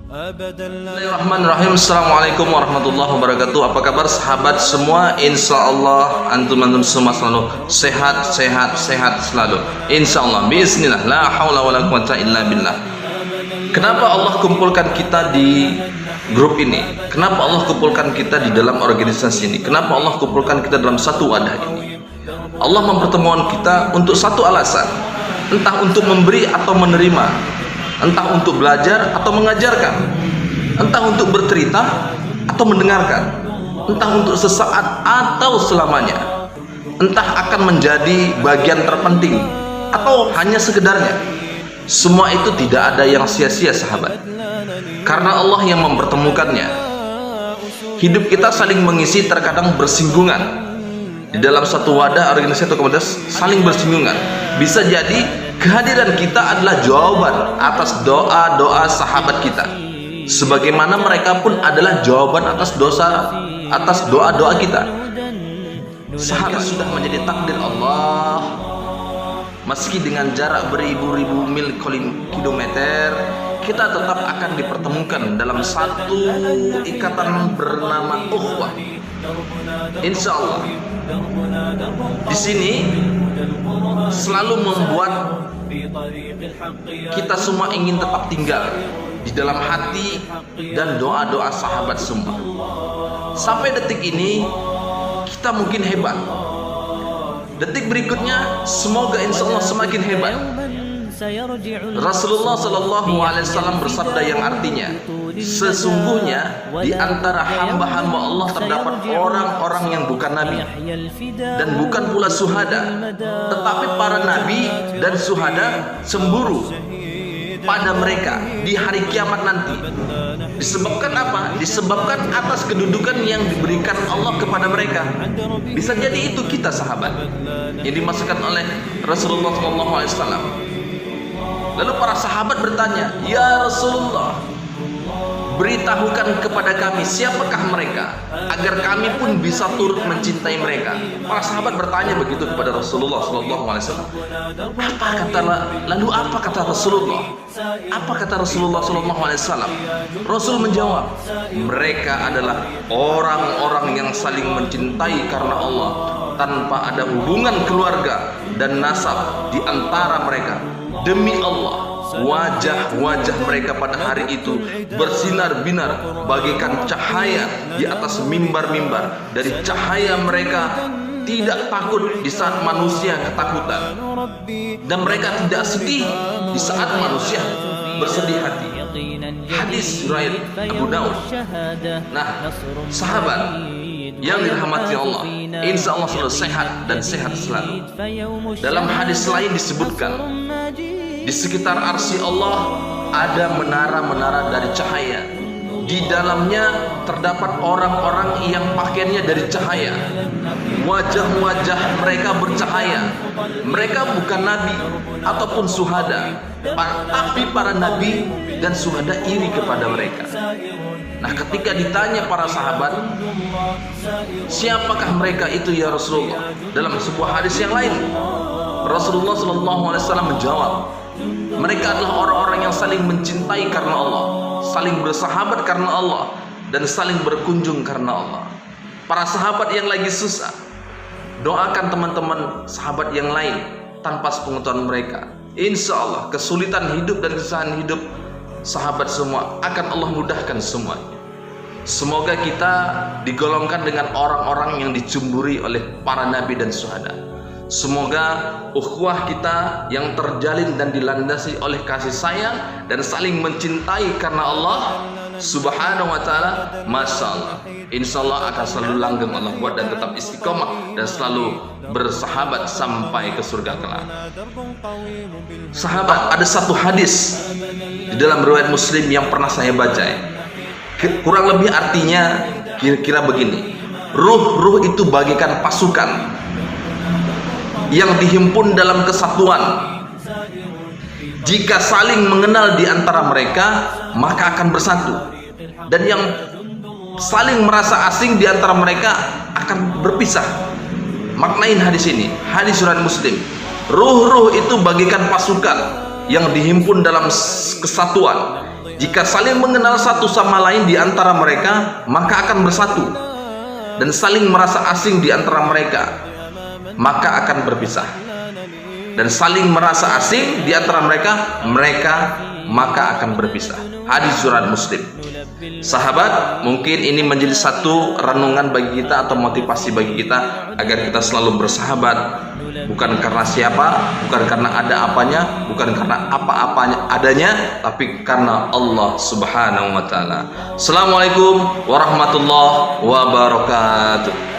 Bismillahirrahmanirrahim. Assalamualaikum warahmatullahi wabarakatuh. Apa kabar sahabat semua? Insya Allah antum semua selalu sehat selalu. Insya Allah. Bismillah. La haula wala quwata illa billah. Kenapa Allah kumpulkan kita di grup ini? Kenapa Allah kumpulkan kita di dalam organisasi ini? Kenapa Allah kumpulkan kita dalam satu wadah ini? Allah mempertemukan kita untuk satu alasan, entah untuk memberi atau menerima, entah untuk belajar atau mengajarkan, entah untuk bercerita atau mendengarkan, entah untuk sesaat atau selamanya, entah akan menjadi bagian terpenting atau hanya sekedarnya. Semua itu tidak ada yang sia-sia sahabat, karena Allah yang mempertemukannya. Hidup kita saling mengisi, terkadang bersinggungan di dalam satu wadah organisasi atau komunitas, saling bersinggungan. Bisa jadi kehadiran kita adalah jawaban atas doa-doa sahabat kita, sebagaimana mereka pun adalah jawaban atas doa-doa kita. Sahabat sudah menjadi takdir Allah. Meski dengan jarak beribu-ribu mil kilometer, kita tetap akan dipertemukan dalam satu ikatan bernama ukhuwah. Insya Allah. Di sini selalu membuat kita semua ingin tetap tinggal di dalam hati dan doa-doa sahabat semua. Sampai detik ini kita mungkin hebat. Detik berikutnya semoga insya Allah semakin hebat. Rasulullah Shallallahu Alaihi Wasallam bersabda yang artinya, sesungguhnya di antara hamba-hamba Allah terdapat orang-orang yang bukan nabi dan bukan pula suhada, tetapi para nabi dan suhada cemburu pada mereka di hari kiamat nanti. Disebabkan apa? Disebabkan atas kedudukan yang diberikan Allah kepada mereka. Bisa jadi itu kita sahabat yang dimasukkan oleh Rasulullah SAW. Lalu para sahabat bertanya, ya Rasulullah, beritahukan kepada kami siapakah mereka, agar kami pun bisa turut mencintai mereka. Para sahabat bertanya begitu kepada Rasulullah SAW. Lalu apa kata Rasulullah? Apa kata Rasulullah SAW? Rasul menjawab, mereka adalah orang-orang yang saling mencintai karena Allah, tanpa ada hubungan keluarga dan nasab di antara mereka. Demi Allah, wajah-wajah mereka pada hari itu bersinar-binar bagaikan cahaya di atas mimbar-mimbar. Dari cahaya mereka tidak takut di saat manusia ketakutan, dan mereka tidak sedih di saat manusia bersedih hati. Hadis riwayat Abu Daud. Nah, sahabat yang dirahmati Allah, insya Allah selalu sehat dan sehat selalu. Dalam hadis lain disebutkan, di sekitar arsy Allah ada menara-menara dari cahaya. Di dalamnya terdapat orang-orang yang pakaiannya dari cahaya. Wajah-wajah mereka bercahaya. Mereka bukan nabi ataupun suhada, tapi para nabi dan suhada iri kepada mereka. Nah, ketika ditanya para sahabat, siapakah mereka itu ya Rasulullah? Dalam sebuah hadis yang lain, Rasulullah SAW menjawab, mereka adalah orang-orang yang saling mencintai karena Allah, saling bersahabat karena Allah, dan saling berkunjung karena Allah. Para sahabat yang lagi susah, doakan teman-teman sahabat yang lain tanpa sepengetahuan mereka. Insya Allah kesulitan hidup dan kesusahan hidup sahabat semua akan Allah mudahkan semuanya. Semoga kita digolongkan dengan orang-orang yang dicemburi oleh para nabi dan syuhada. Semoga ukhuwah kita yang terjalin dan dilandasi oleh kasih sayang dan saling mencintai karena Allah Subhanahu wa ta'ala. Masya Allah, insya Allah akan selalu langgeng Allah buat dan tetap istiqomah dan selalu bersahabat sampai ke surga kelak. Sahabat, ada satu hadis di dalam riwayat Muslim yang pernah saya baca. Kurang lebih artinya kira-kira begini: ruh-ruh itu bagaikan pasukan yang dihimpun dalam kesatuan. Jika saling mengenal di antara mereka, maka akan bersatu. Dan yang saling merasa asing di antara mereka akan berpisah. Maknain hadis ini, hadis riwayat Muslim. Ruh-ruh itu bagaikan pasukan yang dihimpun dalam kesatuan. Jika saling mengenal satu sama lain di antara mereka, maka akan bersatu. Dan saling merasa asing di antara mereka, maka akan berpisah. Dan saling merasa asing di antara mereka, maka akan berpisah. Hadis surat Muslim. Sahabat, mungkin ini menjadi satu renungan bagi kita atau motivasi bagi kita agar kita selalu bersahabat, bukan karena siapa, bukan karena ada apanya, bukan karena apa-apanya adanya, tapi karena Allah Subhanahu wa taala. Assalamualaikum warahmatullahi wabarakatuh.